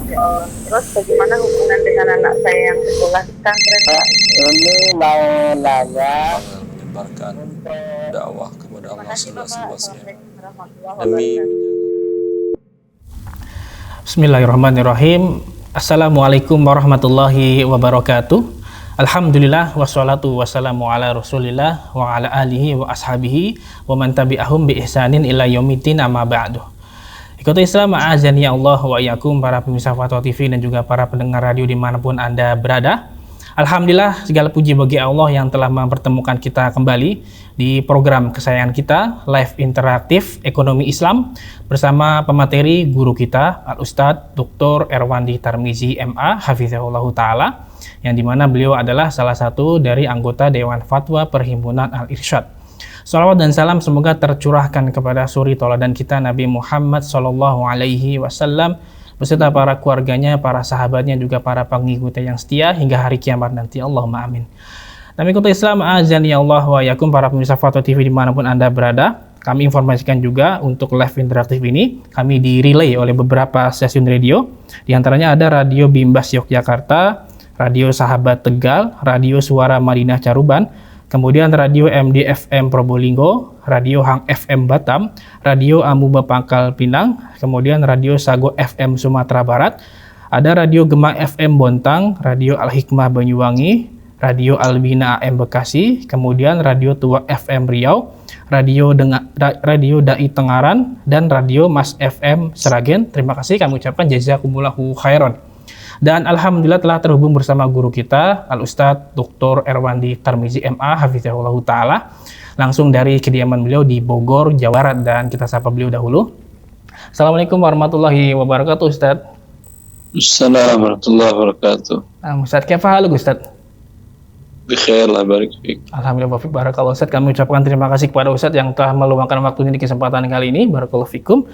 Ya Allah. Terus bagaimana hubungan dengan anak saya yang sekolah di pesantren? Ini mau nanya menyebarkan dakwah kepada Terima Allah kasih Bapak. seluas-luasnya Assalamualaikum warahmatullahi demi wabarakatuh. Bismillahirrahmanirrahim. Assalamualaikum warahmatullahi wabarakatuh. Alhamdulillah wassalatu wassalamu ala rasulillah wa ala alihi wa ashabihi wa man tabi'ahum bi ihsanin ila yaumiddin amma ba'du. Ikhwatul Islam, a'azani ya Allah wa iyyakum, para pemirsa Fatwa TV dan juga para pendengar radio dimanapun Anda berada. Alhamdulillah, segala puji bagi Allah yang telah mempertemukan kita kembali di program kesayangan kita, Live Interaktif Ekonomi Islam, bersama pemateri guru kita, Al-Ustadz Dr. Erwandi Tarmizi MA, Hafizahullah Ta'ala, yang dimana beliau adalah salah satu dari anggota Dewan Fatwa Perhimpunan Al-Irsyad. Salawat dan salam semoga tercurahkan kepada suri tauladan kita Nabi Muhammad SAW beserta para keluarganya, para sahabatnya, juga para pengikutnya yang setia hingga hari kiamat nanti. Allahumma amin. Nami kota Islam, azani Allah wa yakum, para pemirsa Fatwa TV dimanapun Anda berada. Kami informasikan juga untuk live interaktif ini, kami di-relay oleh beberapa stasiun radio. Di antaranya ada Radio Bimbas Yogyakarta, Radio Sahabat Tegal, Radio Suara Madinah Caruban, kemudian Radio MDFM Probolinggo, Radio Hang FM Batam, Radio Amuba Pangkal Pinang, kemudian Radio Sago FM Sumatera Barat, ada Radio Gema FM Bontang, Radio Al-Hikmah Banyuwangi, Radio Albina AM Bekasi, kemudian Radio Tua FM Riau, Radio Dai Tengaran, dan Radio Mas FM Seragen. Terima kasih, kami ucapkan jazakumullahu khairan. Dan alhamdulillah telah terhubung bersama guru kita, Al-Ustadz Dr. Erwandi Tarmizi MA, Hafizahullah Ta'ala, langsung dari kediaman beliau di Bogor, Jawa Barat. Dan kita sapa beliau dahulu. Assalamualaikum warahmatullahi wabarakatuh, Ustadz. Assalamualaikum warahmatullahi wabarakatuh. Ustadz, kaifa haluk, Ustadz? Bikhair lah, barik fiik. Alhamdulillah, barakallahu, Ustadz. Kami ucapkan terima kasih kepada Ustadz yang telah meluangkan waktunya di kesempatan kali ini. Barakallahu fikum.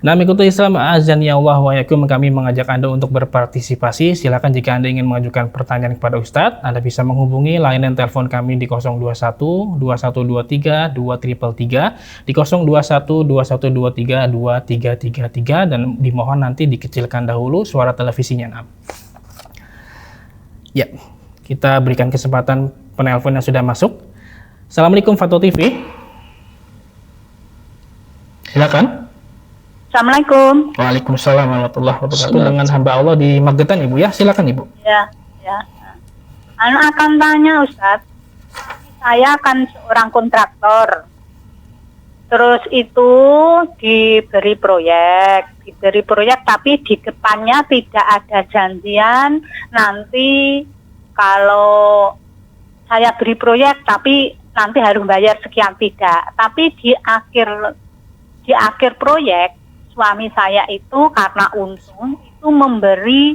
Nah, mengikuti Islam, azan ya Allah wa yakum, kami mengajak Anda untuk berpartisipasi. Silakan jika Anda ingin mengajukan pertanyaan kepada Ustadz, Anda bisa menghubungi layanan telepon kami di 021 2123 2333, di 021 2123 2333, dan dimohon nanti dikecilkan dahulu suara televisinya. Ya, kita berikan kesempatan penelpon yang sudah masuk. Assalamualaikum Fatwa TV. Silakan. Assalamualaikum. Waalaikumsalam warahmatullahi wabarakatuh. Dengan hamba Allah di Magetan, Ibu ya. Silakan, Ibu. Ya. Akan tanya Ustadz, saya kan seorang kontraktor. Terus itu diberi proyek tapi di depannya tidak ada janjian nanti kalau saya beri proyek tapi nanti harus bayar sekian, tidak. Tapi di akhir proyek suami saya itu karena untung itu memberi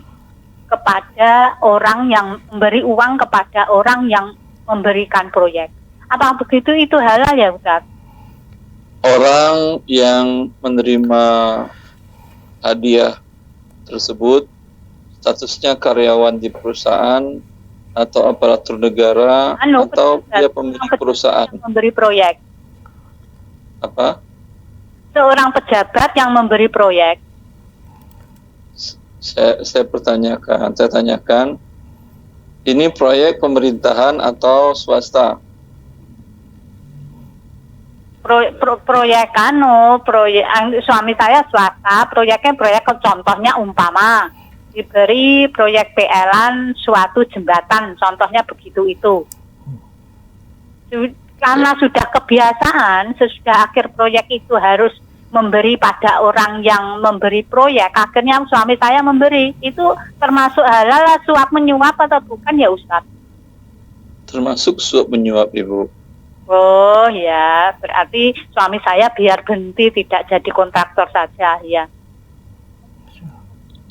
uang kepada orang yang memberikan proyek. Apa begitu itu halal ya, Ustaz? Orang yang menerima hadiah tersebut statusnya karyawan di perusahaan atau aparatur negara atau dia pemilik perusahaan memberi proyek. Apa? Seorang pejabat yang memberi proyek. Saya tanyakan, ini proyek pemerintahan atau swasta? Proyek suami saya swasta, proyek contohnya umpama diberi proyek PL-an suatu jembatan, contohnya begitu itu. Karena sudah kebiasaan, sesudah akhir proyek itu harus memberi pada orang yang memberi proyek, akhirnya suami saya memberi. Itu termasuk halal suap menyuap atau bukan ya, Ustaz? Termasuk suap menyuap, Ibu. Oh ya, berarti suami saya biar berhenti tidak jadi kontraktor saja ya.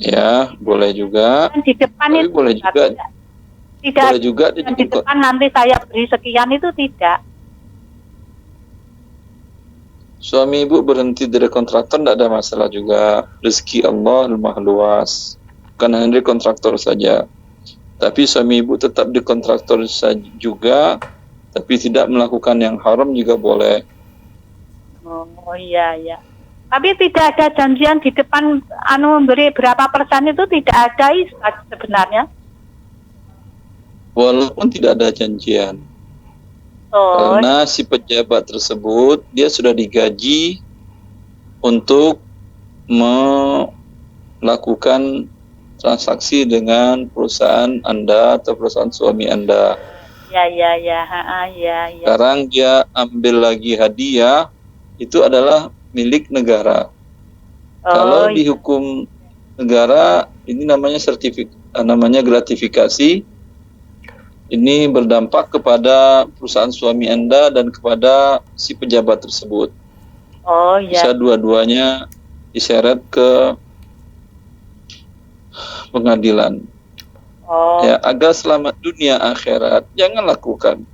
Ya, boleh juga. Dan di depan tapi itu boleh juga. Tidak. Boleh juga di depan nanti saya beri sekian itu tidak. Suami Ibu berhenti dari kontraktor tidak ada masalah juga. Rezeki Allah maha luas. Bukan hanya dari kontraktor saja. Tapi suami Ibu tetap di kontraktor saja juga, tapi tidak melakukan yang haram juga boleh. Oh iya. Tapi tidak ada janjian di depan memberi berapa persen itu tidak ada Ustaz sebenarnya. Walaupun tidak ada janjian. Oh, Karena si pejabat tersebut dia sudah digaji untuk melakukan transaksi dengan perusahaan Anda atau perusahaan suami Anda. ya. Sekarang dia ambil lagi hadiah, itu adalah milik negara. Kalau di hukum negara ini namanya namanya gratifikasi. Ini berdampak kepada perusahaan suami Anda dan kepada si pejabat tersebut. Oh ya. Bisa dua-duanya diseret ke pengadilan. Oh. Ya, agar selamat dunia akhirat, jangan lakukan.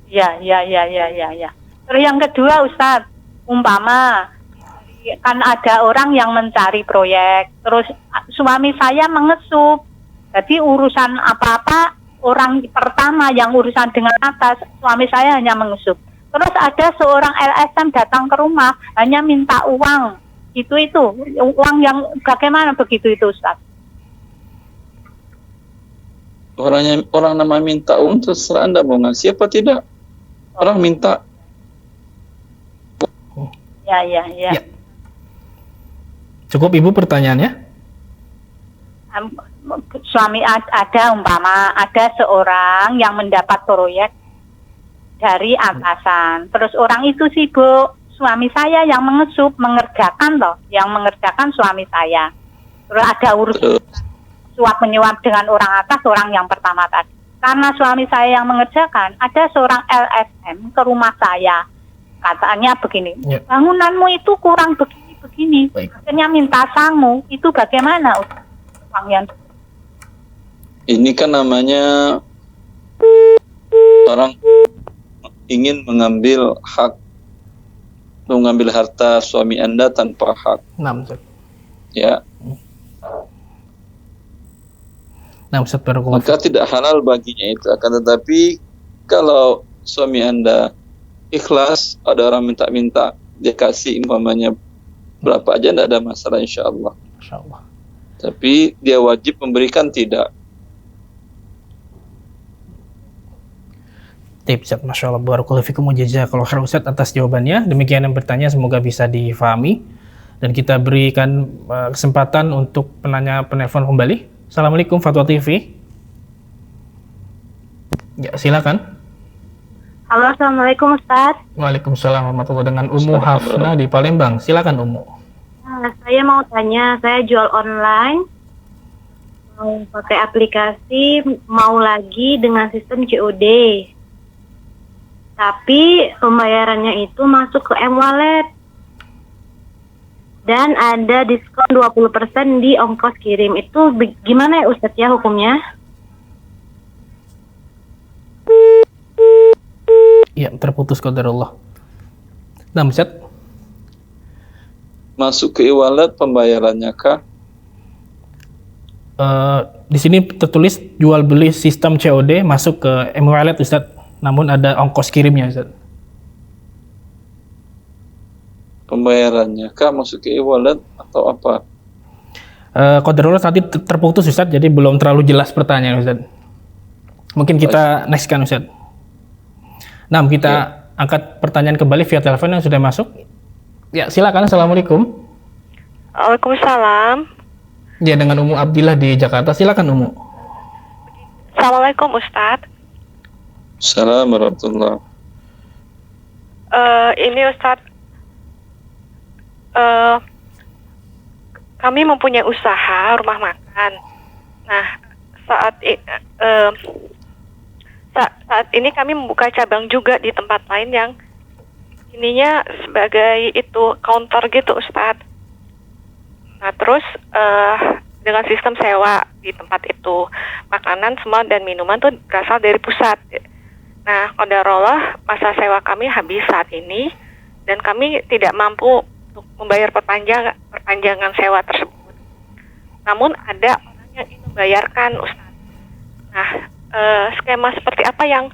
Ya. Terus yang kedua Ustaz, umpama kan ada orang yang mencari proyek, terus suami saya mengesup. Jadi urusan apa-apa orang pertama yang urusan dengan atas, suami saya hanya mengesup. Terus ada seorang LSM datang ke rumah hanya minta uang. Itu uang yang bagaimana begitu itu Ustaz? Orang nama minta uang terserah Anda mau ngasih apa tidak. Orang minta. Ya. Cukup Ibu pertanyaannya? Suami ada seorang yang mendapat proyek dari atasan. Terus orang itu sibuk, suami saya yang mengerjakan suami saya. Terus ada urusan suap menyuap dengan orang atas, orang yang pertama tadi. Karena suami saya yang mengerjakan, ada seorang LSM ke rumah saya. Katanya begini, bangunanmu itu kurang begini. Akhirnya minta sangu, itu bagaimana uang yang ini kan namanya orang ingin mengambil harta suami Anda tanpa hak. Ya. Maka tidak halal baginya itu. Akan tetapi kalau suami Anda ikhlas, ada orang minta-minta, dia kasih umpamanya berapa aja, tidak ada masalah insya Allah. Tapi dia wajib memberikan tidak. Ustaz, Masya Allah, barakallahu fikum wa jazakallahu khairan Ustaz atas jawabannya. Demikian yang bertanya, semoga bisa difahami. Dan kita berikan kesempatan untuk penelpon kembali. Assalamualaikum Fatwa TV. Ya, silakan. Halo, Assalamualaikum Ustaz. Waalaikumsalam warahmatullahi wabarakatuh. Dengan Ummu Hafna di Palembang. Silakan Ummu. Nah, saya mau tanya, saya jual online, mau pakai aplikasi, mau lagi dengan sistem COD. Tapi pembayarannya itu masuk ke M-Wallet. Dan ada diskon 20% di ongkos kirim. Itu gimana ya Ustaz ya hukumnya? Ya, terputus qadarullah. Nah, Ustaz. Masuk ke e-wallet pembayarannya kah? Di sini tertulis jual beli sistem COD masuk ke M-Wallet Ustaz. Namun ada ongkos kirimnya Ustaz. Pembayarannya kah masuk ke e-wallet atau apa? Qadarullah tadi terputus Ustaz, jadi belum terlalu jelas pertanyaan Ustaz. Mungkin kita nextkan Ustaz. Nah, kita angkat pertanyaan kembali via telepon yang sudah masuk. Ya, silakan. Assalamualaikum. Waalaikumsalam. Ya, dengan Ummu Abdillah di Jakarta. Silakan Ummu. Assalamualaikum Ustadz. Assalamualaikum warahmatullahi. Ini Ustadz, kami mempunyai usaha rumah makan. Nah, saat ini kami membuka cabang juga di tempat lain yang ininya sebagai itu counter gitu Ustadz. Nah, terus dengan sistem sewa di tempat itu, makanan semua dan minuman tuh berasal dari pusat. Nah, qadarullah masa sewa kami habis saat ini dan kami tidak mampu untuk membayar perpanjangan sewa tersebut. Namun ada orang yang ingin membayarkan Ustadz. Nah, skema seperti apa yang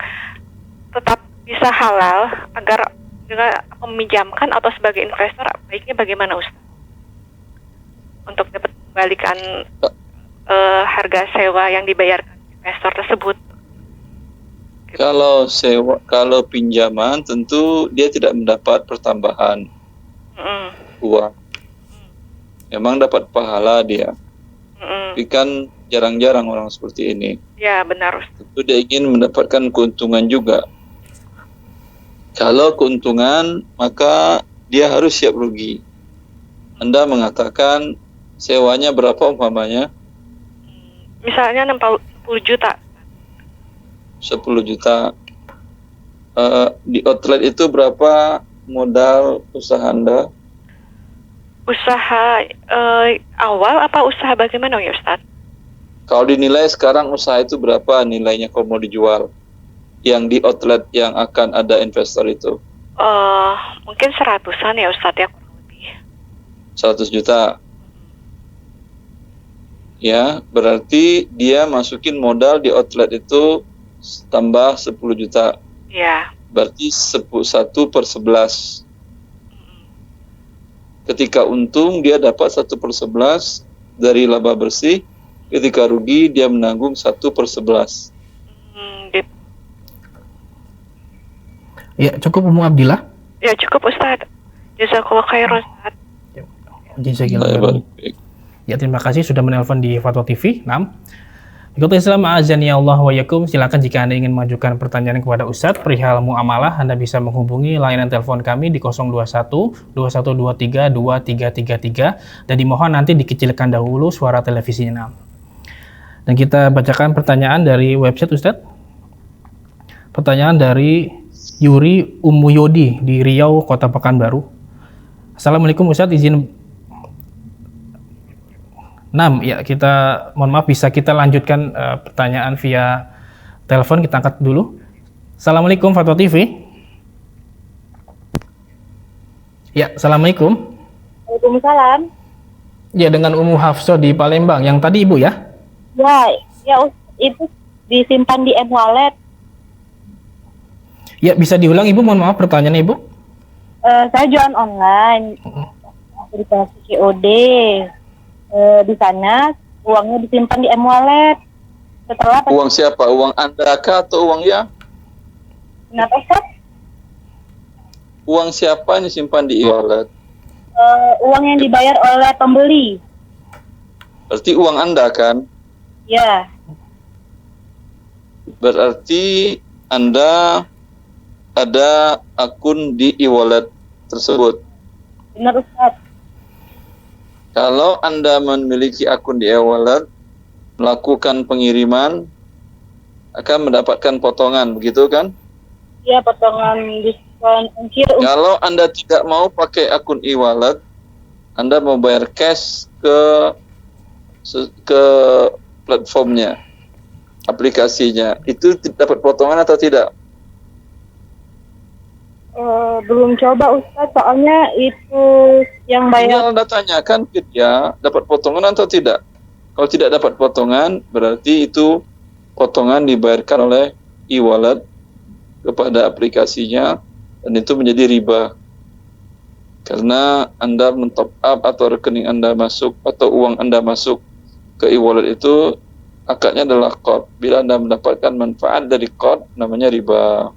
tetap bisa halal agar dengan meminjamkan atau sebagai investor baiknya bagaimana Ustadz? untuk dapat kembalikan harga sewa yang dibayarkan investor tersebut. Kalau kalau pinjaman tentu dia tidak mendapat pertambahan uang. Memang dapat pahala dia. Tapi kan jarang-jarang orang seperti ini. Ya, benar. Tentu dia ingin mendapatkan keuntungan juga. Kalau keuntungan, maka dia harus siap rugi. Anda mengatakan sewanya berapa umpamanya? Misalnya 60 juta. 10 juta. Di outlet itu berapa modal usaha Anda? Usaha awal apa usaha bagaimana ya Ustadz? Kalau dinilai sekarang usaha itu berapa nilainya kalau mau dijual? Yang di outlet yang akan ada investor itu? Mungkin 100-an ya Ustadz ya, kurang lebih. 100 juta. Ya, berarti dia masukin modal di outlet itu tambah 10 juta. Ya. Berarti 1/11. Ketika untung dia dapat 1/11 dari laba bersih. Ketika rugi dia menanggung 1/11. Gitu. Ya, cukup Umu Abdillah. Ya cukup Ustadz. Jazakallah khairan Ustadz. Jazakallah. Ya, terima kasih sudah menelpon di Fatwa TV. 6. Ikhwatul Islam, a'azani Allah wa yakum. Silakan jika Anda ingin mengajukan pertanyaan kepada Ustadz perihal muamalah, Anda bisa menghubungi layanan telepon kami di 021 2123 2333 dan dimohon nanti dikecilkan dahulu suara televisinya. Dan kita bacakan pertanyaan dari website Ustadz. Pertanyaan dari Yuri Umuyodi di Riau, Kota Pekanbaru. Assalamualaikum Ustadz, izin 6, ya kita mohon maaf bisa kita lanjutkan pertanyaan via telepon, kita angkat dulu. Assalamualaikum Fatwa TV. Ya, Assalamualaikum. Waalaikumsalam. Ya, dengan Umu Hafso di Palembang, yang tadi Ibu ya? Ya itu disimpan di e-wallet. Ya, bisa diulang Ibu, mohon maaf pertanyaannya Ibu. Saya jualan online, aplikasi COD. Di sana uangnya disimpan di e-wallet. Setelah Uang siapa? Uang Anda kah atau uang ya? Kenapa Ustaz? Uang siapa yang disimpan di e-wallet? Uang yang dibayar oleh pembeli. Berarti uang Anda kan? Ya. Berarti Anda ada akun di e-wallet tersebut. Benar Ustaz. Kalau Anda memiliki akun di e-wallet, melakukan pengiriman, akan mendapatkan potongan, begitu kan? Iya, potongan diskon ongkir. Kalau Anda tidak mau pakai akun e-wallet, Anda mau bayar cash ke platformnya, aplikasinya, itu dapat potongan atau tidak? Belum coba Ustaz, soalnya itu yang bayar. Tinggal Anda tanyakan ke dia, dapat potongan atau tidak. Kalau tidak dapat potongan, berarti itu potongan dibayarkan oleh e-wallet kepada aplikasinya, dan itu menjadi riba. Karena Anda men-top up atau rekening Anda masuk atau uang Anda masuk ke e-wallet itu akadnya adalah qard. Bila Anda mendapatkan manfaat dari qard, namanya riba.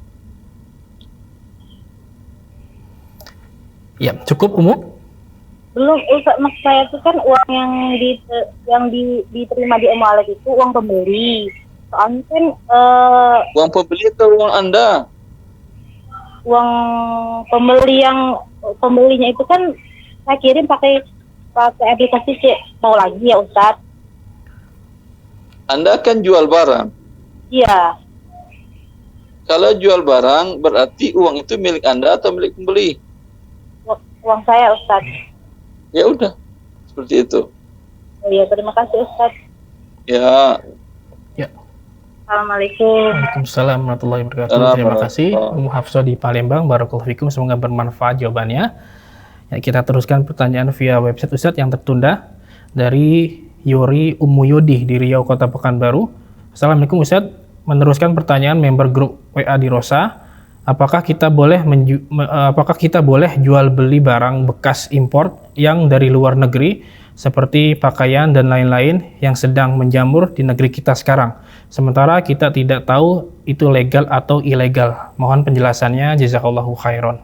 Ya, cukup Umu? Belum Ustaz, maksud saya itu kan uang yang diterima di e-wallet itu uang pembeli. Soalnya kan Uang pembeli atau uang Anda? uang pembelinya itu kan saya kirim pakai aplikasi mau lagi ya Ustaz. Anda kan jual barang. Iya. Kalau jual barang, berarti uang itu milik Anda atau milik pembeli? Uang saya Ustaz. Ya udah, seperti itu. Oh iya, terima kasih Ustaz. Ya. Ya. Assalamualaikum. Waalaikumsalam warahmatullahi wabarakatuh. Terima kasih Umu Hafso di Palembang. Barakallahu fikum, semoga bermanfaat jawabannya. Ya, kita teruskan pertanyaan via website Ustadz yang tertunda dari Yuri Umuyodi di Riau, Kota Pekanbaru. Assalamualaikum Ustadz, meneruskan pertanyaan member grup WA di Rosa. Apakah kita boleh jual beli barang bekas import yang dari luar negeri seperti pakaian dan lain-lain yang sedang menjamur di negeri kita sekarang. Sementara kita tidak tahu itu legal atau ilegal. Mohon penjelasannya, jazakallahu khairan.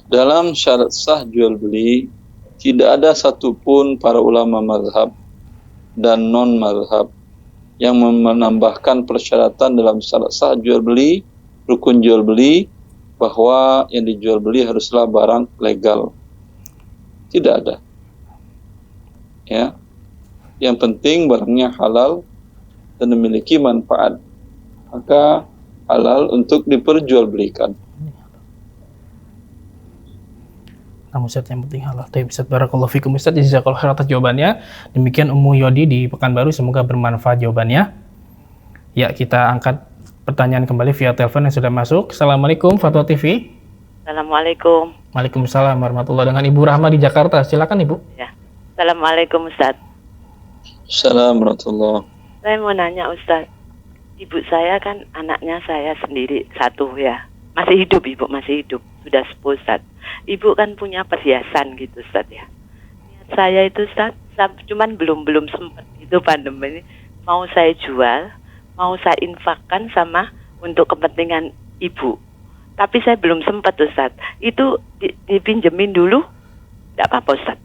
Dalam syarat sah jual beli, tidak ada satupun para ulama mazhab dan non mazhab yang menambahkan persyaratan dalam syarat sah jual beli, rukun jual beli, bahwa yang dijual beli haruslah barang legal. Tidak ada. Ya. Yang penting barangnya halal dan memiliki manfaat. Maka halal untuk diperjualbelikan. Namun Ustaz, yang penting halal. Ustaz, barakallahu fikum Ustaz, jazakallahu khairan atas jawabannya. Demikian Ummu Yodi di Pekanbaru, semoga bermanfaat jawabannya. Ya, kita angkat pertanyaan kembali via telepon yang sudah masuk. Assalamualaikum Fatwa TV. Assalamualaikum. Waalaikumsalam warahmatullahi. Dengan Ibu Rahma di Jakarta. Silakan Ibu. Ya. Assalamualaikum Ustaz. Assalamualaikum. Saya mau nanya Ustaz. Ibu saya kan anaknya saya sendiri satu ya. Masih hidup Ibu, masih hidup. Sudah sepuh Ustaz. Ibu kan punya perhiasan gitu Ustaz ya. Niat saya itu Ustaz, cuman belum sempat itu pandemi ini. Mau saya jual, mau saya infakkan sama untuk kepentingan ibu. Tapi saya belum sempat Ustaz. Itu dipinjemin dulu, tidak apa-apa Ustaz.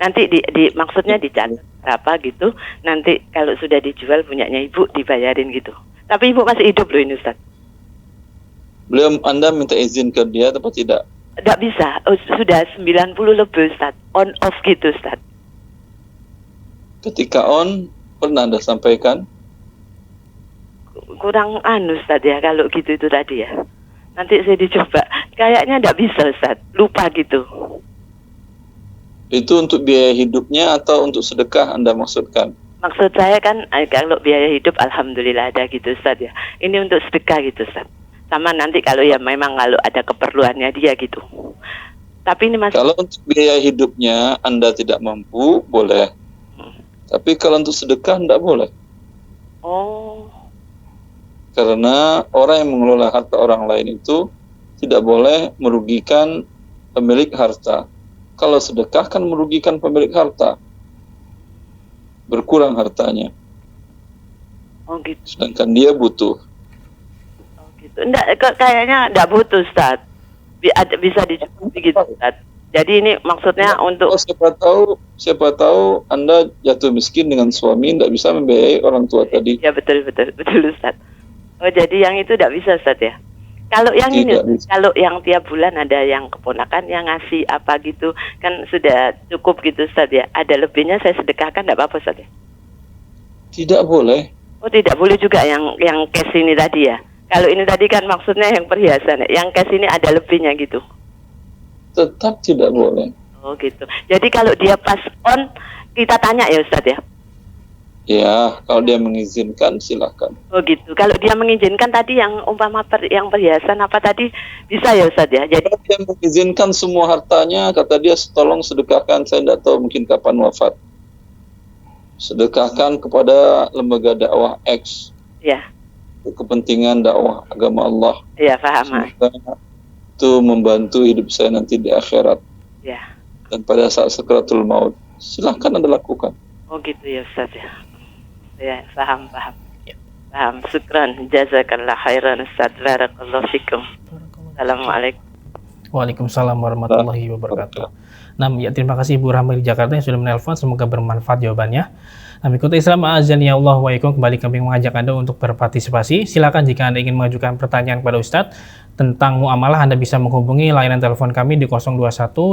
Nanti maksudnya dicatat berapa gitu. Nanti kalau sudah dijual punyanya ibu dibayarin gitu. Tapi ibu masih hidup loh ini Ustaz. Belum, Anda minta izin ke dia atau tidak? Tidak bisa, sudah 90 lebih Ustaz. On off gitu Ustaz. Ketika on, pernah Anda sampaikan? Kurang Ustaz ya kalau gitu itu tadi ya. Nanti saya dicoba. Kayaknya tidak bisa Ustaz, lupa gitu. Itu untuk biaya hidupnya atau untuk sedekah Anda maksudkan? Maksud saya kan kalau biaya hidup alhamdulillah ada gitu Ustaz ya. Ini untuk sedekah gitu Ustaz. Sama nanti kalau ya memang kalau ada keperluannya dia gitu. Tapi ini masih... Kalau untuk biaya hidupnya Anda tidak mampu, boleh. Tapi kalau untuk sedekah tidak boleh. Oh. Karena orang yang mengelola harta orang lain itu tidak boleh merugikan pemilik harta. Kalau sedekah kan merugikan pemilik harta. Berkurang hartanya. Oh gitu. Sedangkan dia butuh. Oh gitu. Kayaknya enggak butuh Ustaz. Bisa dicukupi gitu Ustaz. Jadi ini maksudnya untuk siapa tahu Anda jatuh miskin dengan suami tidak bisa membiayai orang tua tadi. Ya betul Ustaz. Oh jadi yang itu tidak bisa Ustaz ya. Kalau yang Tidak ini, bisa. kalau yang tiap bulan ada yang keponakan yang ngasih apa gitu, kan sudah cukup gitu Ustaz ya. Ada lebihnya saya sedekahkan tidak apa-apa Ustaz ya. Tidak boleh. Oh tidak boleh juga yang cash ini tadi ya. Kalau ini tadi kan maksudnya yang perhiasan, yang cash ini ada lebihnya gitu. Tetap tidak boleh. Oh gitu. Jadi kalau dia pas on, kita tanya ya Ustaz ya? Ya, kalau dia mengizinkan silakan. Oh gitu. Kalau dia mengizinkan tadi yang umpama yang perhiasan apa tadi, bisa ya Ustaz ya? Jadi Kalau dia mengizinkan semua hartanya, kata dia tolong sedekahkan, saya tidak tahu mungkin kapan wafat. Sedekahkan kepada lembaga dakwah X. ya, Untuk kepentingan dakwah agama Allah. ya paham. Semoga itu membantu hidup saya nanti di akhirat. Ya. Dan pada saat sakratul maut, silahkan Anda lakukan. Oh gitu ya Ustaz ya. Ya, paham. Paham. Syukran. Jazakallah khairan Ustaz. Barakallahu fikum. Assalamualaikum. Waalaikumsalam warahmatullahi wabarakatuh. Nah, ya terima kasih Ibu Rahma di Jakarta yang sudah menelpon, semoga bermanfaat jawabannya. Nah, mengikuti Islam azan ya Allah wa ikum, kembali kami mengajak Anda untuk berpartisipasi. Silakan jika Anda ingin mengajukan pertanyaan kepada Ustadz tentang muamalah, Anda bisa menghubungi layanan telepon kami di 021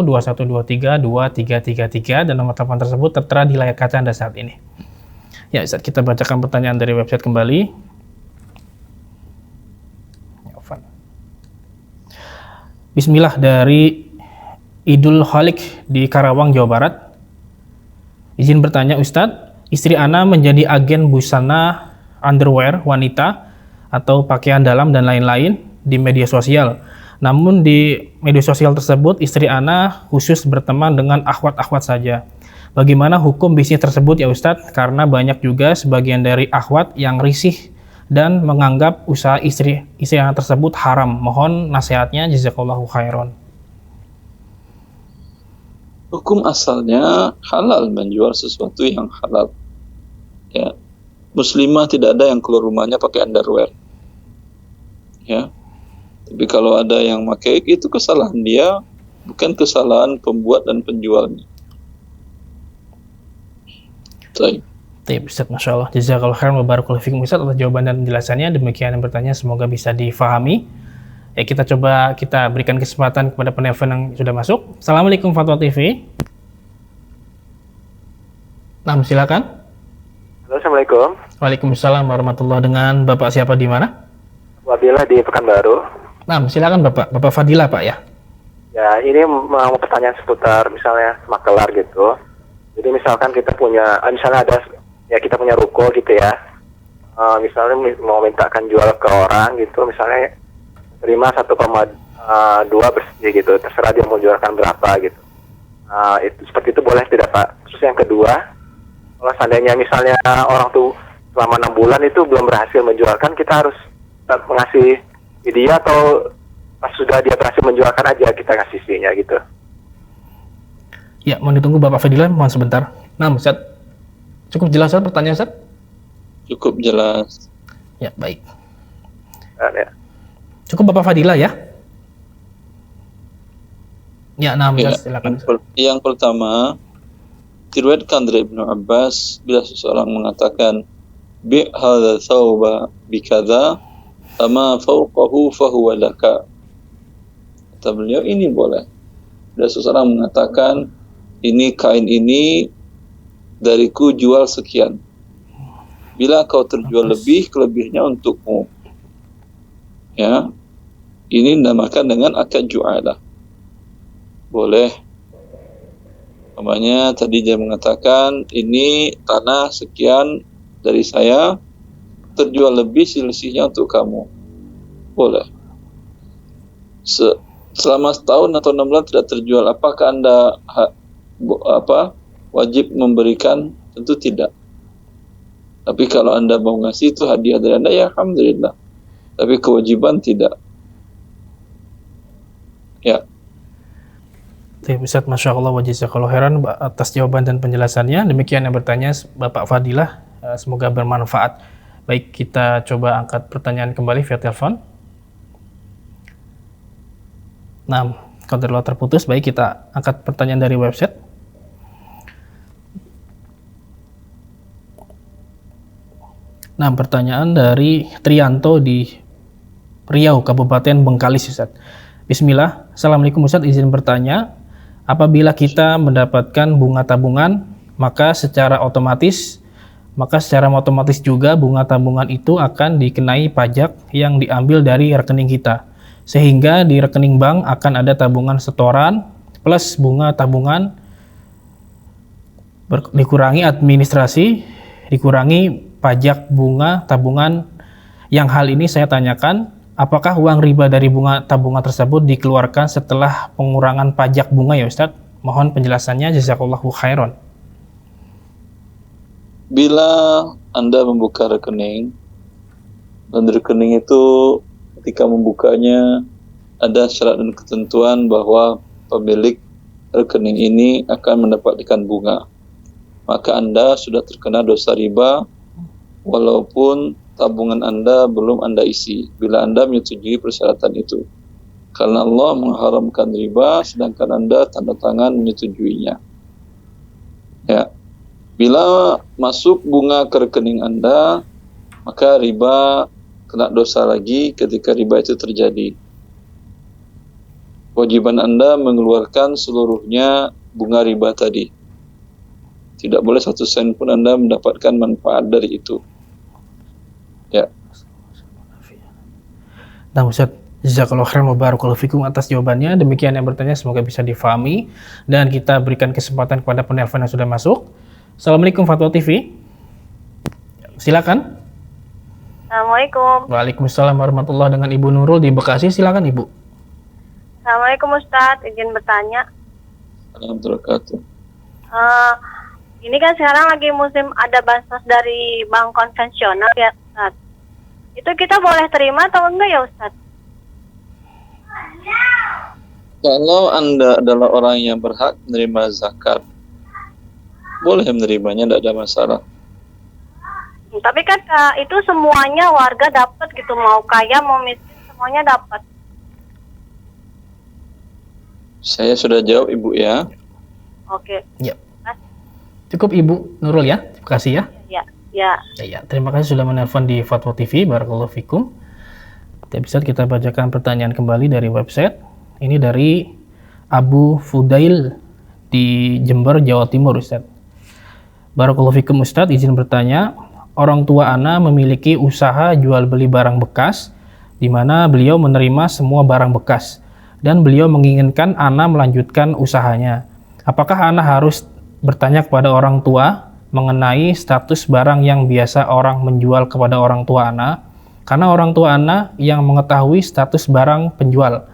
2123 2333 dan nomor telepon tersebut tertera di layar kaca Anda saat ini. Ya Ustadz, kita bacakan pertanyaan dari website kembali. Bismillah, dari Idul Khalik di Karawang, Jawa Barat. Izin bertanya Ustadz, istri Ana menjadi agen busana underwear wanita atau pakaian dalam dan lain-lain di media sosial. Namun di media sosial tersebut istri Ana khusus berteman dengan akhwat-akhwat saja. Bagaimana hukum bisnis tersebut ya Ustadz? Karena banyak juga sebagian dari akhwat yang risih dan menganggap usaha istri Ana tersebut haram. Mohon nasihatnya, jazakallahu khairan. Hukum asalnya halal menjual sesuatu yang halal. Ya. Muslimah tidak ada yang keluar rumahnya pakai underwear. Ya. Tapi kalau ada yang pakai, itu kesalahan dia, bukan kesalahan pembuat dan penjualnya. Baik. Ustaz, Masya Allah. Jazakallahu khairan wa barakallahu fikum Ustaz atas jawaban dan penjelasannya. Demikian yang bertanya, semoga bisa difahami. Ya, kita berikan kesempatan kepada penelpon yang sudah masuk. Assalamualaikum Fatwa TV. Nah, silakan. Halo, Assalamualaikum. Waalaikumsalam warahmatullahi. Dengan Bapak siapa di mana? Wabila di Pekanbaru. Nah, silakan Bapak. Bapak Fadila, Pak ya. Ya, ini mau pertanyaan seputar misalnya makelar gitu. Jadi misalkan kita punya, misalnya kita punya ruko gitu ya. Misalnya mau mintakan jual ke orang gitu, misalnya terima 1,2 bersih gitu, terserah dia mau jualkan berapa gitu. Itu seperti itu boleh tidak Pak? Terus yang kedua, kalau seandainya misalnya orang tuh selama 6 bulan itu belum berhasil menjualkan, kita harus tetap mengasih dia atau pas sudah dia berhasil menjualkan aja kita ngasih fee-nya gitu. Ya, mohon ditunggu Bapak Fadila, mohon sebentar. Nah, Ustaz, cukup jelas Ustaz pertanyaan Ustaz? Cukup jelas. Ya, baik. Ya. Cukup Bapak Fadila ya? Ya, nah, Ustaz, silakan. Yang pertama, diriwayatkan dari Ibnu Abbas, bila seseorang mengatakan bi' hadza thawba bikadza ama fawqahu fahuwa laka. Kata beliau, ini boleh. Bila seseorang mengatakan ini kain ini dariku jual sekian. Bila kau terjual lebih, kelebihnya untukmu. Ya. Ini dinamakan dengan akad ju'alah. Boleh. Namanya tadi dia mengatakan ini tanah sekian dari saya, terjual lebih selisihnya untuk kamu. Boleh. Selama setahun atau 6 bulan tidak terjual, apakah Anda wajib memberikan? Tentu tidak. Tapi kalau Anda mau ngasih itu hadiah dari Anda, ya alhamdulillah. Tapi kewajiban tidak. Ya. Ustaz, Masya Allah wa jazakallahu khairan atas jawaban dan penjelasannya. Demikian yang bertanya Bapak Fadilah, semoga bermanfaat. Baik, kita coba angkat pertanyaan kembali via telepon. Nah, kalau terputus, baik kita angkat pertanyaan dari website. Nah, pertanyaan dari Trianto di Riau, Kabupaten Bengkalis, Ustaz. Bismillah. Assalamualaikum Ustaz, izin bertanya. Apabila kita mendapatkan bunga tabungan, maka secara otomatis juga bunga tabungan itu akan dikenai pajak yang diambil dari rekening kita. Sehingga di rekening bank akan ada tabungan setoran plus bunga tabungan dikurangi administrasi, dikurangi pajak bunga tabungan. Yang hal ini saya tanyakan, apakah uang riba dari bunga tabungan tersebut dikeluarkan setelah pengurangan pajak bunga ya Ustadz? Mohon penjelasannya, jazakallahu khairan. Bila Anda membuka rekening, dan rekening itu ketika membukanya ada syarat dan ketentuan bahwa pemilik rekening ini akan mendapatkan bunga, maka Anda sudah terkena dosa riba walaupun tabungan Anda belum Anda isi, bila Anda menyetujui persyaratan itu. Karena Allah mengharamkan riba sedangkan Anda tanda tangan menyetujuinya. Ya. Bila masuk bunga ke rekening Anda, maka riba kena dosa lagi ketika riba itu terjadi. Kewajiban Anda mengeluarkan seluruhnya bunga riba tadi. Tidak boleh 1 sen pun Anda mendapatkan manfaat dari itu. Ya. Nah Ustaz, jazakallahu khairan wa barakallahu fikum atas jawabannya. Demikian yang bertanya, semoga bisa difahami. Dan kita berikan kesempatan kepada penelpon yang sudah masuk. Assalamualaikum Fatwa TV. Silakan. Assalamualaikum. Waalaikumsalam warahmatullahi. Dengan Ibu Nurul di Bekasi, silakan Ibu. Assalamualaikum Ustadz, izin bertanya. Alhamdulillah. Ini kan sekarang lagi musim ada bansos dari bank konvensional ya Ustadz. Itu kita boleh terima atau enggak ya Ustadz? Kalau Anda adalah orang yang berhak menerima zakat, boleh menerimanya, tidak ada masalah. Tapi kan itu semuanya warga dapat gitu, mau kaya mau miskin semuanya dapat. Saya sudah jawab Ibu ya. Oke. Ya. Cukup Ibu Nurul ya. Terima kasih ya. Ya. Terima kasih sudah menelpon di Fatwa TV. Barakallahu fikum. Bisa kita bacakan pertanyaan kembali dari website. Ini dari Abu Fudail di Jember, Jawa Timur, Ustaz. Barakallahu fikum Ustaz, izin bertanya. Orang tua Ana memiliki usaha jual beli barang bekas, di mana beliau menerima semua barang bekas, dan beliau menginginkan Ana melanjutkan usahanya. Apakah Ana harus bertanya kepada orang tua mengenai status barang yang biasa orang menjual kepada orang tua Ana? Karena orang tua Ana yang mengetahui status barang penjual.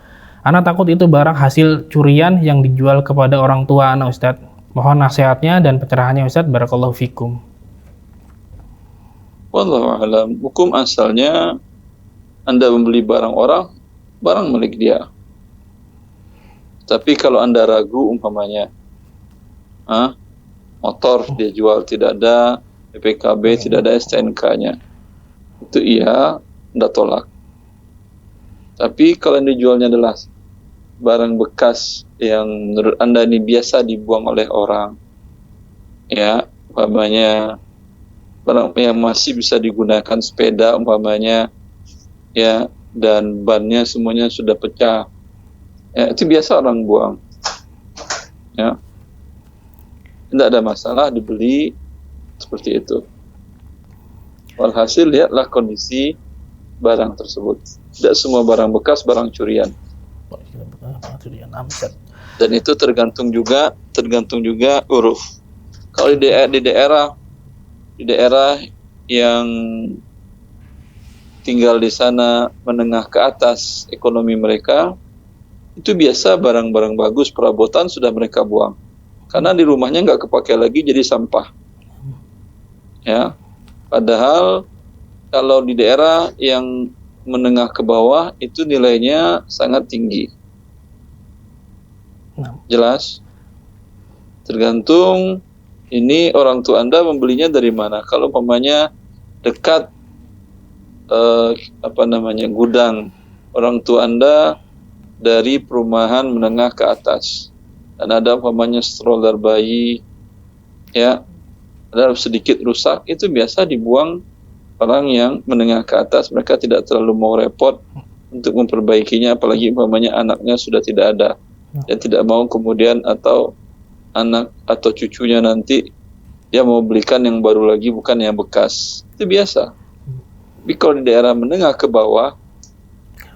Ana takut itu barang hasil curian yang dijual kepada orang tua Ana, Ustaz. Mohon nasihatnya dan pencerahannya, Ustaz. Barakallahu fikum. Wallahu a'lam. Hukum asalnya Anda membeli barang orang, barang milik dia. Tapi kalau Anda ragu umpamanya, motor dia jual tidak ada PPKB, tidak ada STNK-nya, itu iya, Anda tolak. Tapi kalau yang dijualnya adalah barang bekas yang menurut Anda ini biasa dibuang oleh orang, ya, umpamanya barang yang masih bisa digunakan sepeda umpamanya, ya, dan bannya semuanya sudah pecah, ya, itu biasa orang buang, ya, tidak ada masalah dibeli seperti itu. Walhasil lihatlah kondisi barang tersebut. Tidak semua barang bekas barang curian. Dan itu tergantung juga uruf. Kalau di daerah yang tinggal di sana menengah ke atas ekonomi mereka, itu biasa barang-barang bagus perabotan sudah mereka buang karena di rumahnya nggak kepakai lagi, jadi sampah, ya. Padahal kalau di daerah yang menengah ke bawah itu nilainya sangat tinggi. Jelas? Tergantung ini orang tua Anda membelinya dari mana. Kalau umpamanya dekat gudang orang tua Anda dari perumahan menengah ke atas, dan ada umpamanya stroller bayi, ya, ada sedikit rusak, itu biasa dibuang orang yang menengah ke atas. Mereka tidak terlalu mau repot untuk memperbaikinya, apalagi umpamanya anaknya sudah tidak ada, dan tidak mau kemudian atau anak atau cucunya nanti dia mau belikan yang baru lagi, bukan yang bekas. Itu biasa. Tapi kalau di daerah menengah ke bawah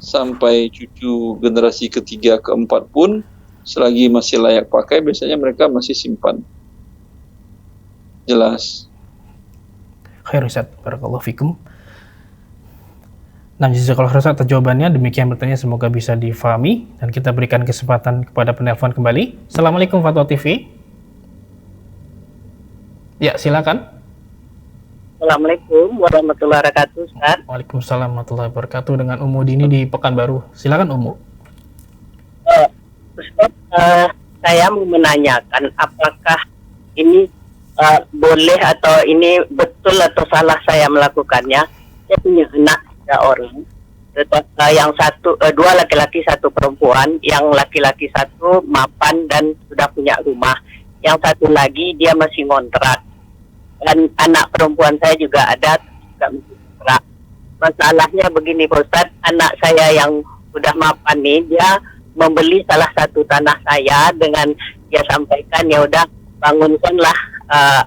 sampai cucu generasi ketiga keempat pun selagi masih layak pakai, biasanya mereka masih simpan. Jelas? Khair Ustaz, barakallahu fikum. Nah, jazakallahu khairan atas jawabannya. Demikian bertanya, semoga bisa difahami dan kita berikan kesempatan kepada penelpon kembali. Assalamualaikum Fatwa TV. Ya, silakan. Assalamualaikum warahmatullahi wabarakatuh, Ustaz. Waalaikumsalam warahmatullahi wabarakatuh. Dengan Ummu Dini di Pekanbaru. Silakan Ummu. Ustaz, saya mau menanyakan apakah ini boleh atau ini betul atau salah saya melakukannya. Saya punya anak 3 orang, yang dua laki-laki 1 perempuan, yang laki-laki 1 mapan dan sudah punya rumah, yang satu lagi dia masih ngontrak, dan anak perempuan saya juga ada juga masih ngontrak. Masalahnya begini Pak Ustadz, anak saya yang sudah mapan nih, dia membeli salah satu tanah saya dengan dia sampaikan, ya udah bangunkanlah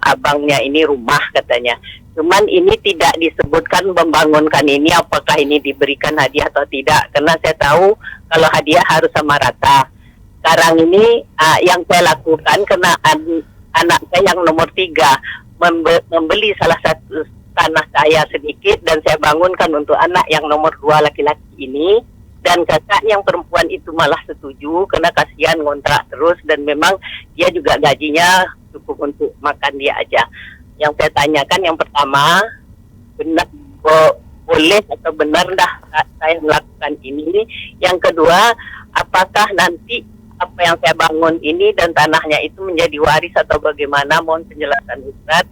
abangnya ini rumah katanya. Cuman ini tidak disebutkan membangunkan ini apakah ini diberikan hadiah atau tidak, karena saya tahu kalau hadiah harus sama rata. Sekarang ini yang saya lakukan karena anak saya yang nomor 3 membeli salah satu tanah saya sedikit dan saya bangunkan untuk anak yang nomor 2 laki-laki ini, dan kakak yang perempuan itu malah setuju karena kasihan ngontrak terus dan memang dia juga gajinya cukup untuk makan dia aja. Yang saya tanyakan yang pertama, benar boleh atau benar dah saya melakukan ini. Yang kedua, apakah nanti apa yang saya bangun ini dan tanahnya itu menjadi waris atau bagaimana? Mohon penjelasan Ustaz.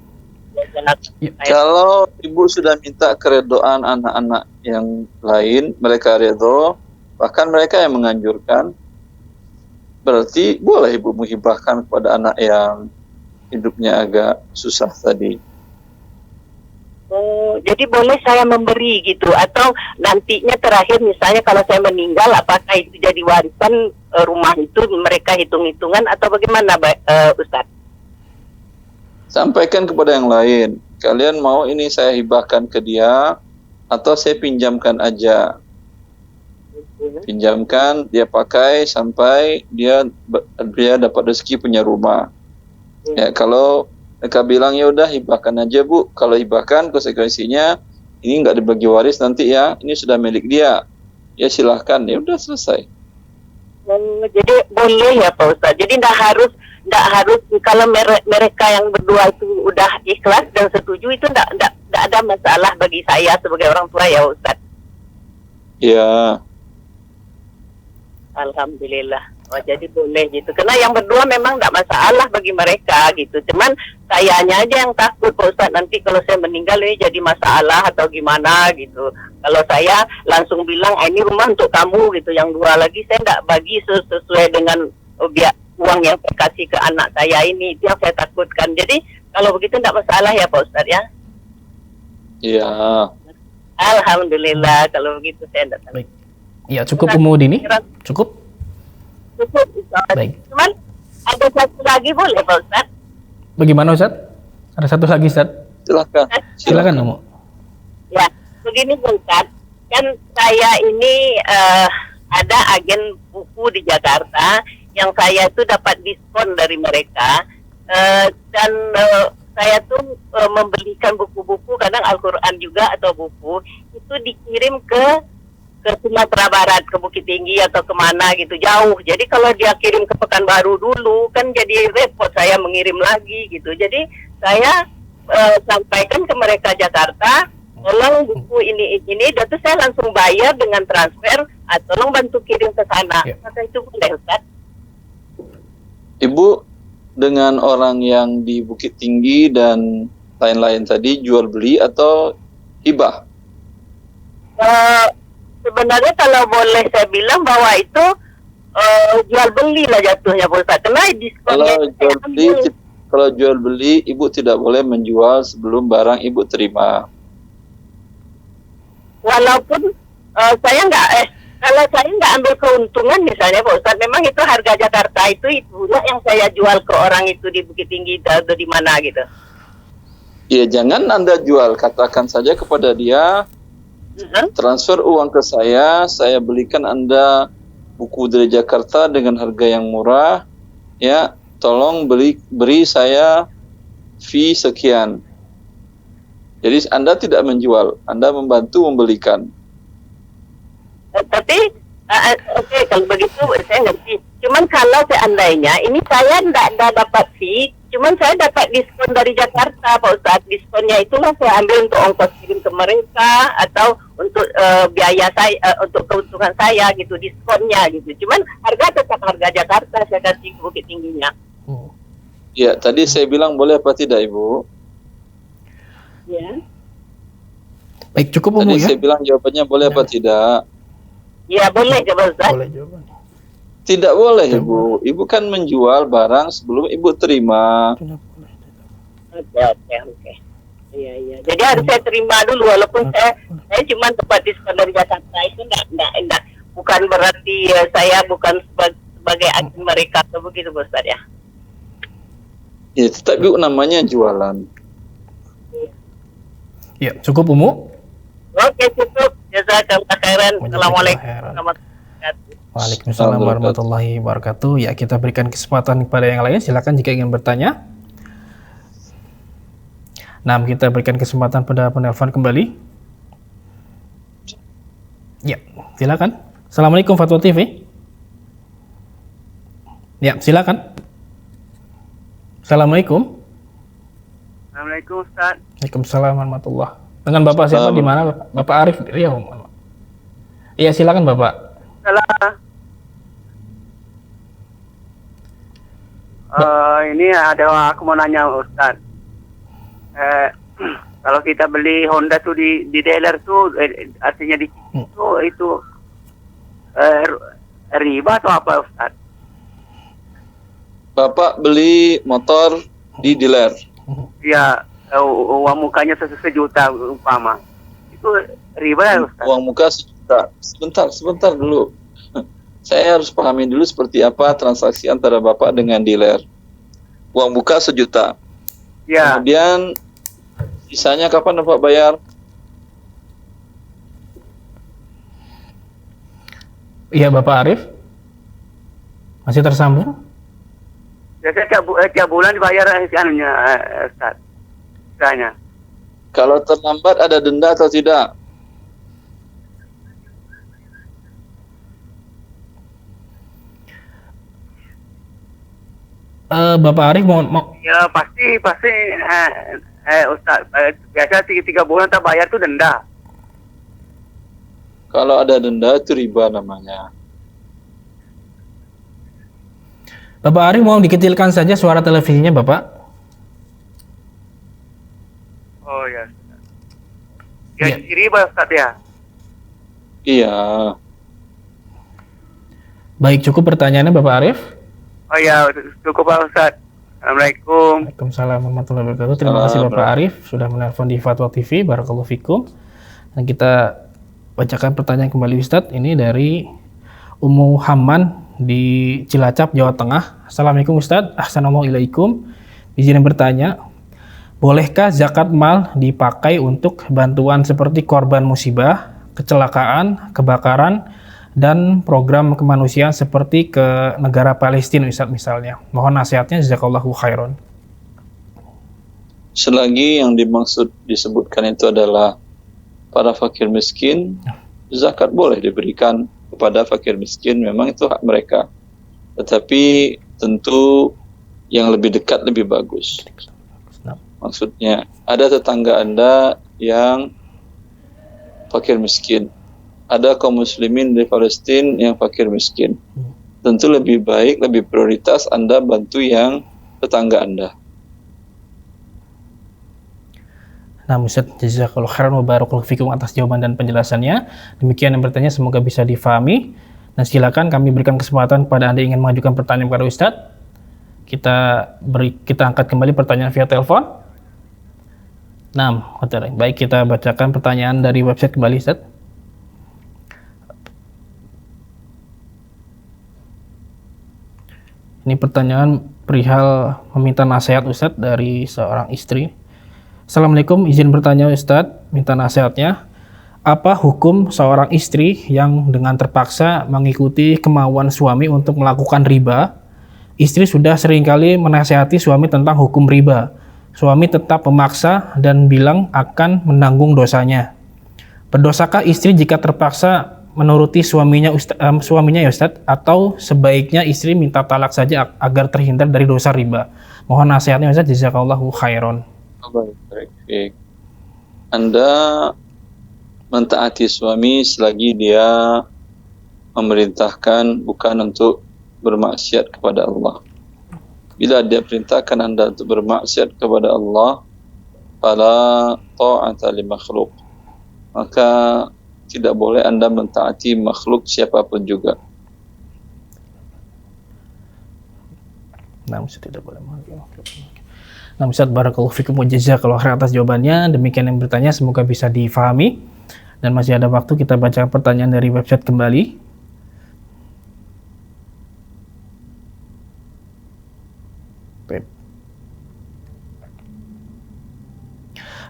Kalau ibu sudah minta keredoan anak-anak yang lain, mereka redho, bahkan mereka yang menganjurkan, berarti boleh ibu menghibahkan kepada anak yang hidupnya agak susah tadi. Oh, jadi boleh saya memberi gitu, atau nantinya terakhir misalnya kalau saya meninggal, apakah itu jadi warisan rumah itu mereka hitung-hitungan atau bagaimana, Ustaz? Sampaikan kepada yang lain, kalian mau ini saya hibahkan ke dia atau saya pinjamkan aja. Pinjamkan, dia pakai sampai dia dapat rezeki punya rumah. Ya, kalau mereka bilang ya udah hibahkan aja Bu, kalau hibahkan konsekuensinya ini nggak dibagi waris nanti ya, ini sudah milik dia, ya silahkan, ya udah selesai. Jadi boleh ya Pak Ustaz. Jadi nggak harus kalau mereka yang berdua itu udah ikhlas dan setuju, itu nggak ada masalah bagi saya sebagai orang tua ya Ustaz. Ya. Alhamdulillah. Oh, jadi boleh gitu. Karena yang berdua memang tidak masalah bagi mereka gitu. Cuman sayanya aja yang takut Pak Ustaz, nanti kalau saya meninggal ini jadi masalah atau gimana gitu. Kalau saya langsung bilang ini rumah untuk kamu gitu, yang dua lagi saya tidak bagi sesuai dengan uang yang saya kasih ke anak saya ini, itu yang saya takutkan. Jadi kalau begitu tidak masalah ya Pak Ustaz ya. Iya. Alhamdulillah kalau begitu saya tidak tahu. Ya cukup Umu Dini. Cukup. Cukup Ustaz. Baik. Cuman ada satu lagi boleh Pak Ustaz? Bagaimana Ustaz? Ada satu lagi Ustaz? Silakan Umu. Ya, begini Ustaz. Kan saya ini ada agen buku di Jakarta yang saya itu dapat diskon dari mereka, dan saya tuh membelikan buku-buku, kadang Al-Quran juga atau buku itu dikirim ke Sumatera Barat, ke Bukit Tinggi atau kemana gitu, jauh. Jadi kalau dia kirim ke Pekanbaru dulu kan jadi repot saya mengirim lagi gitu. Jadi saya sampaikan ke mereka Jakarta, tolong buku ini, dan terus saya langsung bayar dengan transfer, tolong bantu kirim ke sana. Maka itu boleh Ustaz? Ibu dengan orang yang di Bukit Tinggi dan lain-lain tadi jual beli atau hibah? Sebenarnya kalau boleh saya bilang bahwa itu jual beli lah jatuhnya Pak Ustaz. Karena diskonnya kalau jual beli ibu tidak boleh menjual sebelum barang ibu terima. Walaupun saya kalau saya nggak ambil keuntungan misalnya Pak Ustaz, memang itu harga Jakarta itu yang saya jual ke orang itu di Bukit Tinggi atau di mana gitu. Ya jangan Anda jual, katakan saja kepada dia, transfer uang ke saya belikan Anda buku dari Jakarta dengan harga yang murah, ya tolong beri saya fee sekian. Jadi Anda tidak menjual, Anda membantu membelikan. Tapi oke, kalau begitu saya ngerti. Cuman kalau seandainya ini saya tidak dapat fee, cuman saya dapat diskon dari Jakarta Pak Ustaz. Diskonnya itulah saya ambil untuk ongkos kirim ke mereka atau untuk biaya saya, untuk keuntungan saya gitu, diskonnya gitu. Cuman harga tetap harga Jakarta saya kasih ke Bukit Tingginya. Ya, tadi saya bilang boleh apa tidak Ibu? Ya. Baik, cukup Umu tadi ya. Saya bilang jawabannya boleh apa tidak? Ya boleh Pak Ustaz. Boleh jawabannya. Tidak boleh Ibu. Ibu kan menjual barang sebelum Ibu terima. Oke. Iya. Jadi harus saya terima dulu, walaupun saya cuma dapat diskon dari Jakarta, itu enggak bukan berarti saya bukan sebagai agen mereka atau begitu Pak Ustaz ya. Ya, tetap Ibu namanya jualan. Ya, cukup Umu. Oke, cukup. Jazakallah khairan. Assalamualaikum warahmatullahi wabarakatuh. Waalaikumsalam warahmatullahi wabarakatuh. Ya, kita berikan kesempatan kepada yang lain. Silakan jika ingin bertanya. Nah, kita berikan kesempatan pada penelpon kembali. Ya, silakan. Assalamualaikum Fatwa TV. Ya, silakan. Assalamualaikum. Assalamualaikum Ustaz. Waalaikumsalam warahmatullahi. Dengan Bapak siapa di mana? Bapak Arif Riau. Iya, silakan Bapak. Ini ada aku mau nanya Ustaz. Kalau kita beli Honda tuh di dealer tuh artinya di itu riba atau apa Ustaz? Bapak beli motor di dealer. Ya, uang mukanya sejuta umpama. Itu riba ya Ustaz? Uang muka sejuta. Sebentar dulu. Saya harus pahami dulu seperti apa transaksi antara Bapak dengan dealer. Uang muka sejuta. Ya. Kemudian sisanya kapan Bapak bayar? Iya Bapak Arif, masih tersambung? Biasanya tiap bulan dibayar anunya Ustaz. Misalnya. Kalau terlambat ada denda atau tidak? Bapak Arif mau Ya pasti Ustaz, biasa 3 bulan tak bayar tuh denda. Kalau ada denda itu riba namanya. Bapak Arif mau dikecilkan saja suara televisinya Bapak. Oh ya. Ya, riba Ustaz ya. Iya. Baik, cukup pertanyaannya Bapak Arif. Oh ya, cukup Pak Ustaz. Assalamualaikum. Waalaikumsalam warahmatullahi wabarakatuh. Terima kasih Bapak Arif sudah menelpon di Fatwa TV. Barakallahu fikum. Dan kita bacakan pertanyaan kembali Ustadz. Ini dari Ummu Hamman di Cilacap, Jawa Tengah. Assalamualaikum Ustadz. Assalamualaikum. Izin bertanya, bolehkah zakat mal dipakai untuk bantuan seperti korban musibah, kecelakaan, kebakaran, dan program kemanusiaan seperti ke negara Palestina misalnya? Mohon nasihatnya, jazakallahu khairan. Selagi yang disebutkan itu adalah para fakir miskin, zakat boleh diberikan kepada fakir miskin, memang itu hak mereka. Tetapi tentu yang lebih dekat lebih bagus. Maksudnya, ada tetangga Anda yang fakir miskin, ada kaum muslimin di Palestina yang fakir miskin. Tentu lebih baik, lebih prioritas Anda bantu yang tetangga Anda. Nah, Ustaz, jazakallahu khairan wa barakallahu fikum atas jawaban dan penjelasannya. Demikian yang bertanya, semoga bisa difahami. Dan silakan kami berikan kesempatan kepada Anda yang ingin mengajukan pertanyaan kepada Ustaz. Kita angkat kembali pertanyaan via telepon. Nah, baik, kita bacakan pertanyaan dari website kembali Ustaz. Ini pertanyaan perihal meminta nasihat Ustadz dari seorang istri. Assalamualaikum, izin bertanya Ustadz, minta nasihatnya. Apa hukum seorang istri yang dengan terpaksa mengikuti kemauan suami untuk melakukan riba? Istri sudah seringkali menasihati suami tentang hukum riba. Suami tetap memaksa dan bilang akan menanggung dosanya. Berdosakah istri jika terpaksa menuruti suaminya ya Ustadz, atau sebaiknya istri minta talak saja agar terhindar dari dosa riba? Mohon nasihatnya Ustadz, jazakallahu khairan. Baik. Anda mentaati suami selagi dia memerintahkan bukan untuk bermaksiat kepada Allah. Bila dia perintahkan Anda untuk bermaksiat kepada Allah, fala ta'ata li makhluk, maka tidak boleh Anda mentaati makhluk siapapun juga. Nah, Ustaz tidak boleh. Nah, Ustaz, barakallahu fikum wa jazakallahu khairan atas jawabannya. Demikian yang bertanya, semoga bisa difahami. Dan masih ada waktu, kita baca pertanyaan dari website kembali.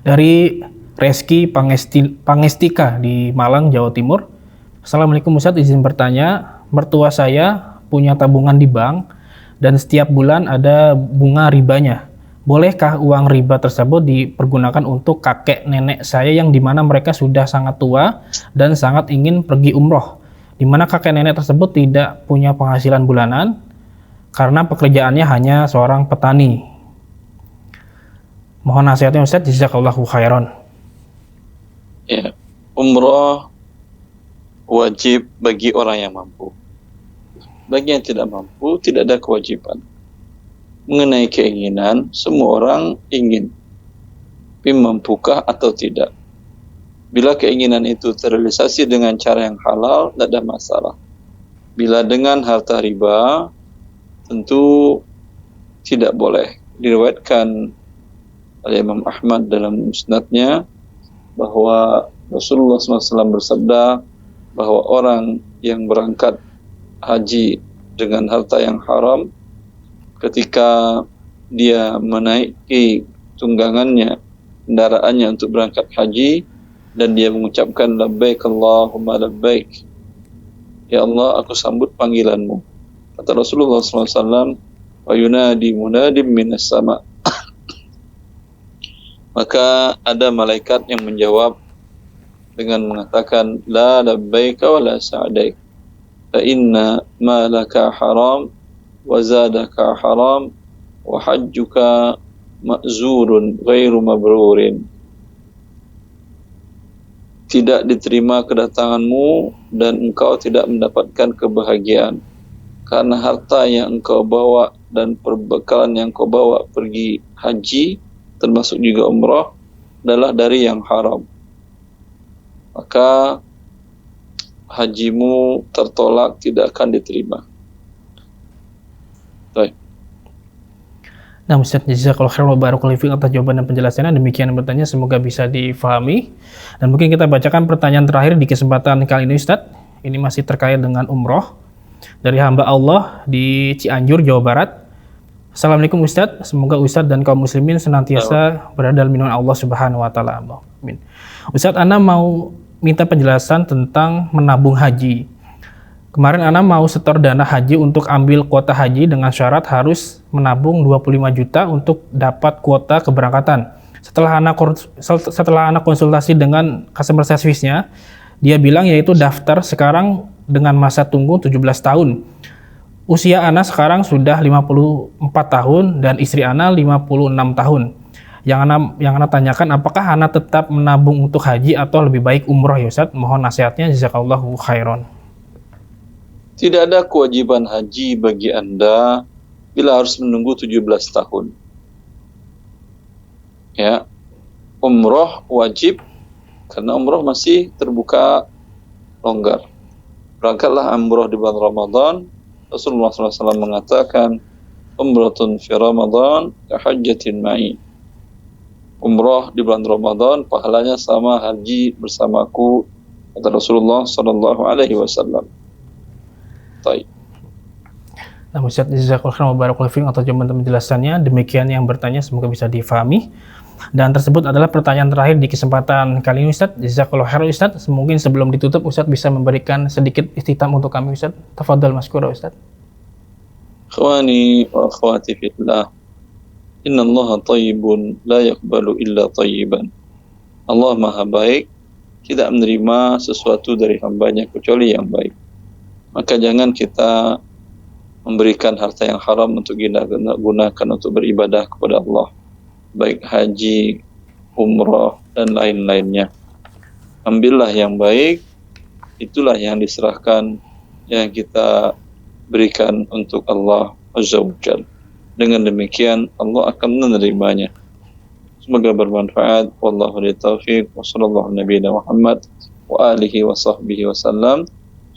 Dari Reski Pangestika di Malang, Jawa Timur. Assalamualaikum Ustadz, izin bertanya, mertua saya punya tabungan di bank dan setiap bulan ada bunga ribanya. Bolehkah uang riba tersebut dipergunakan untuk kakek nenek saya yang dimana mereka sudah sangat tua dan sangat ingin pergi umroh, dimana kakek nenek tersebut tidak punya penghasilan bulanan karena pekerjaannya hanya seorang petani? Mohon nasihatnya Ustadz, jazakallahu khairan. Ya, umroh wajib bagi orang yang mampu. Bagi yang tidak mampu, tidak ada kewajiban. mengenai keinginan, semua orang ingin, tapi mampukah atau tidak. Bila keinginan itu terrealisasi dengan cara yang halal, tidak ada masalah. Bila dengan harta riba, tentu tidak boleh. Diriwayatkan oleh Imam Ahmad dalam musnadnya bahwa Rasulullah SAW bersabda bahwa orang yang berangkat haji dengan harta yang haram, ketika dia menaiki tunggangannya, kendaraannya untuk berangkat haji, dan dia mengucapkan labbaik Allahumma labbaik, ya Allah, aku sambut panggilanmu. Kata Rasulullah SAW, wa yunadi munadim minas sama. Maka ada malaikat yang menjawab dengan mengatakan, la labbaika wa la sa'daik, fa inna malaka haram wa zadaka haram wa hajjuka ma'zurun ghairu mabrurin. Tidak diterima kedatanganmu dan engkau tidak mendapatkan kebahagiaan, karena harta yang engkau bawa dan perbekalan yang engkau bawa pergi haji, termasuk juga umrah, adalah dari yang haram. Maka hajimu tertolak, tidak akan diterima. Baik. Nah, Ustaz, jazakallahu khairan wa barakallahu fiik atas jawaban dan penjelasannya. Demikian bertanya, semoga bisa difahami. Dan mungkin kita bacakan pertanyaan terakhir di kesempatan kali ini, Ustaz. Ini masih terkait dengan umroh dari hamba Allah di Cianjur, Jawa Barat. Assalamualaikum Ustaz, semoga Ustaz dan kaum muslimin senantiasa berada dalam lindungan Allah Subhanahu wa taala. Amin. Ustaz, ana mau minta penjelasan tentang menabung haji. Kemarin ana mau setor dana haji untuk ambil kuota haji dengan syarat harus menabung 25 juta untuk dapat kuota keberangkatan. Setelah ana konsultasi dengan customer service-nya, dia bilang yaitu daftar sekarang dengan masa tunggu 17 tahun. Usia ana sekarang sudah 54 tahun dan istri ana 56 tahun. Yang ana tanyakan, apakah ana tetap menabung untuk haji atau lebih baik umroh ya Ustaz? Mohon nasihatnya, jazakallahu khairan. Tidak ada kewajiban haji bagi Anda bila harus menunggu 17 tahun. Ya, umroh wajib karena umroh masih terbuka longgar. Berangkatlah umroh di bulan Ramadan. Rasulullah SAW mengatakan, umratun fi Ramadan kahajjatin ma'i. Umroh di bulan Ramadan pahalanya sama haji bersamaku, kata Rasulullah SAW. Baik. Nah, Ustaz, jazakallahu khairan wa barakallahu fiik atas jawaban penjelasannya. Demikian yang bertanya, semoga bisa difahami. Dan tersebut adalah pertanyaan terakhir di kesempatan kali ini, Ustaz. Jazakallahu khairan, Ustaz. Mungkin sebelum ditutup, Ustaz bisa memberikan sedikit ikhtitam untuk kami, Ustaz. Tafadhal maskura, Ustaz. Ikhwani wa akhwati fillah, inna Allah tayyibun la yaqbalu illa tayyiban. Allah maha baik, tidak menerima sesuatu dari hambanya kecuali yang baik. Maka jangan kita memberikan harta yang haram untuk gunakan untuk beribadah kepada Allah, baik haji, umrah, dan lain-lainnya. Ambillah yang baik, itulah yang diserahkan, yang kita berikan untuk Allah Azza wa Jalla. Dengan demikian Allah akan menerimanya. Semoga bermanfaat. Wallahu a'lam bishawab. Wa sallallahu nabiyana Muhammad wa alihi wa sahbihi wasallam.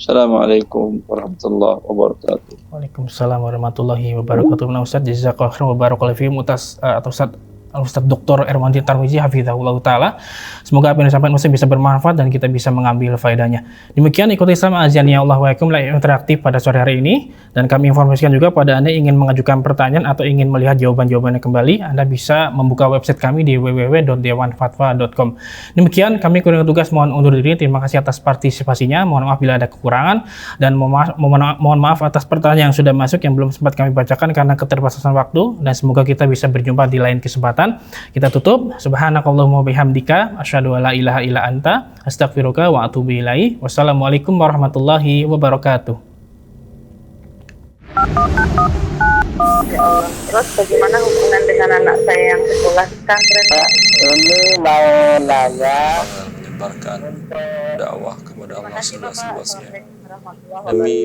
Assalamualaikum warahmatullahi wabarakatuh. Waalaikumsalam warahmatullahi wabarakatuh. Nah, Ustaz, jazakallahu khairan wa barakallahu fiik atau Ustaz Dr. Erwandi Tarmizi hafizahullah ta'ala. Semoga apa yang disampaikan Ustaz bisa bermanfaat dan kita bisa mengambil faedahnya. Demikian ikuti Islam azani Allah wa yakum live interaktif pada sore hari ini, dan kami informasikan juga pada Anda ingin mengajukan pertanyaan atau ingin melihat jawaban-jawabannya kembali, Anda bisa membuka website kami di www.dewanfatwa.com. Demikian kami kurang tugas mohon undur diri. Terima kasih atas partisipasinya. Mohon maaf bila ada kekurangan, dan mohon maaf atas pertanyaan yang sudah masuk yang belum sempat kami bacakan karena keterbatasan waktu, dan semoga kita bisa berjumpa di lain kesempatan. Kita tutup. Subhanakallahumma bihamdika asyhadu an la ilaha illa anta astaghfiruka wa atubu ilaik. Wassalamualaikum warahmatullahi wabarakatuh. Ya Allah. Terus bagaimana hubungan dengan anak saya yang sekolah pesantren? Ini mau nanya, menyebarkan dakwah kepada Allah seluas-luasnya demi